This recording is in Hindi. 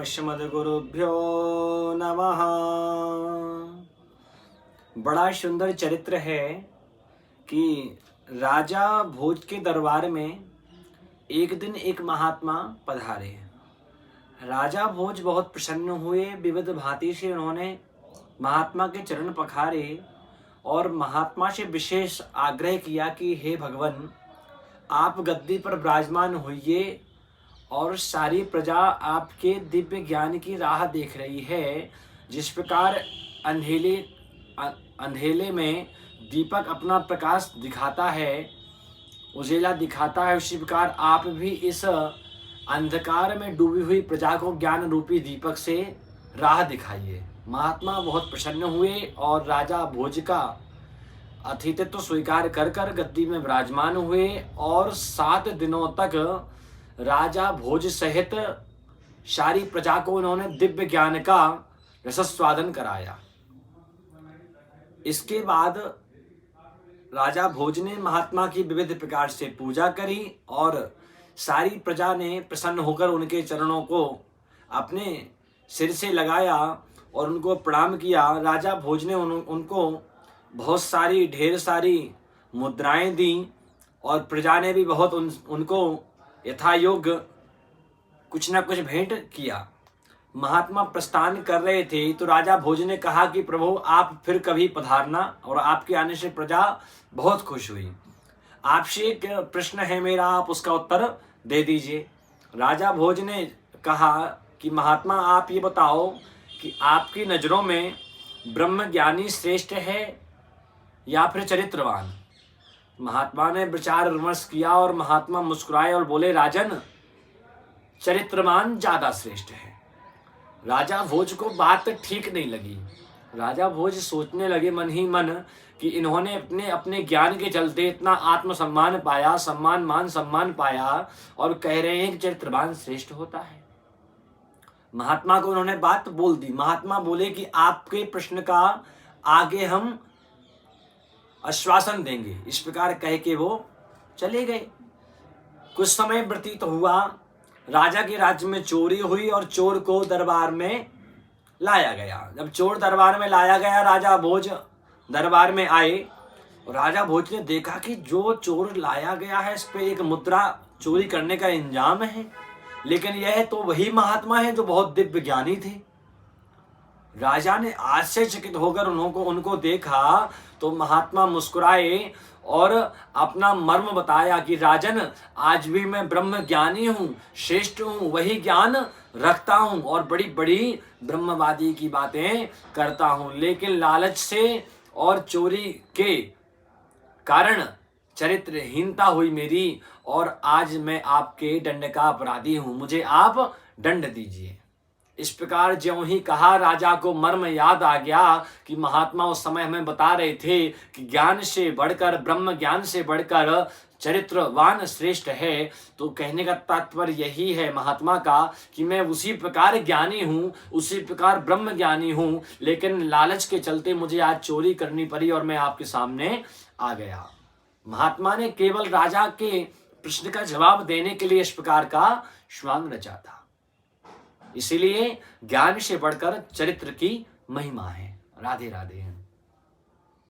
श्रीमद्गुरुभ्यो नमः। बड़ा सुंदर चरित्र है कि राजा भोज के दरबार में एक दिन एक महात्मा पधारे। राजा भोज बहुत प्रसन्न हुए, विविध भांति से उन्होंने महात्मा के चरण पखारे और महात्मा से विशेष आग्रह किया कि हे भगवान, आप गद्दी पर विराजमान होइए और सारी प्रजा आपके दिव्य ज्ञान की राह देख रही है। जिस प्रकार अंधेले में दीपक अपना प्रकाश दिखाता है, उजेला दिखाता है, उसी प्रकार आप भी इस अंधकार में डूबी हुई प्रजा को ज्ञान रूपी दीपक से राह दिखाइए। महात्मा बहुत प्रसन्न हुए और राजा भोज का अतिथित्व तो स्वीकार कर कर गद्दी में विराजमान हुए और 7 दिनों तक राजा भोज सहित सारी प्रजा को उन्होंने दिव्य ज्ञान का रसस्वादन कराया। इसके बाद राजा भोज ने महात्मा की विविध प्रकार से पूजा करी और सारी प्रजा ने प्रसन्न होकर उनके चरणों को अपने सिर से लगाया और उनको प्रणाम किया। राजा भोज ने उनको बहुत सारी ढेर सारी मुद्राएं दी और प्रजा ने भी बहुत उनको यथा योग्य कुछ न कुछ भेंट किया। महात्मा प्रस्थान कर रहे थे तो राजा भोज ने कहा कि प्रभु, आप फिर कभी पधारना, और आपके आने से प्रजा बहुत खुश हुई। आपसे एक प्रश्न है मेरा, आप उसका उत्तर दे दीजिए। राजा भोज ने कहा कि महात्मा, आप ये बताओ कि आपकी नज़रों में ब्रह्मज्ञानी श्रेष्ठ है या फिर चरित्रवान? महात्मा ने विचार विमर्श किया और महात्मा मुस्कुराए और बोले, राजन, चरित्रवान ज्यादा श्रेष्ठ है। राजा भोज को बात ठीक नहीं लगी। राजा भोज सोचने लगे मन ही मन कि इन्होंने अपने ज्ञान के चलते इतना आत्मसम्मान पाया, सम्मान पाया और कह रहे हैं कि चरित्रवान श्रेष्ठ होता है। महात्मा को उन्होंने बात बोल दी। महात्मा बोले कि आपके प्रश्न का आगे हम आश्वासन देंगे। इस प्रकार कह के वो चले गए। कुछ समय व्यतीत हुआ, राजा के राज्य में चोरी हुई और चोर को दरबार में लाया गया। जब चोर दरबार में लाया गया, राजा भोज दरबार में आए और राजा भोज ने देखा कि जो चोर लाया गया है इस पे एक मुद्रा चोरी करने का इंजाम है, लेकिन यह तो वही महात्मा है जो बहुत दिव्य ज्ञानी थे। राजा ने आश्चर्यचकित होकर उनको देखा तो महात्मा मुस्कुराए और अपना मर्म बताया कि राजन, आज भी मैं ब्रह्म ज्ञानी हूँ, श्रेष्ठ हूँ, वही ज्ञान रखता हूँ और बड़ी बड़ी ब्रह्मवादी की बातें करता हूँ, लेकिन लालच से और चोरी के कारण चरित्रहीनता हुई मेरी और आज मैं आपके दंड का अपराधी हूँ, मुझे आप दंड दीजिए। इस प्रकार ज्यों ही कहा, राजा को मर्म याद आ गया कि महात्मा उस समय हमें बता रहे थे कि ज्ञान से बढ़कर, ब्रह्म ज्ञान से बढ़कर चरित्रवान श्रेष्ठ है। तो कहने का तात्पर्य यही है महात्मा का कि मैं उसी प्रकार ज्ञानी हूँ, उसी प्रकार ब्रह्म ज्ञानी हूँ, लेकिन लालच के चलते मुझे आज चोरी करनी पड़ी और मैं आपके सामने आ गया। महात्मा ने केवल राजा के प्रश्न का जवाब देने के लिए इस प्रकार का श्वांग रचा था। इसीलिए ज्ञान से बढ़कर चरित्र की महिमा है। राधे राधे।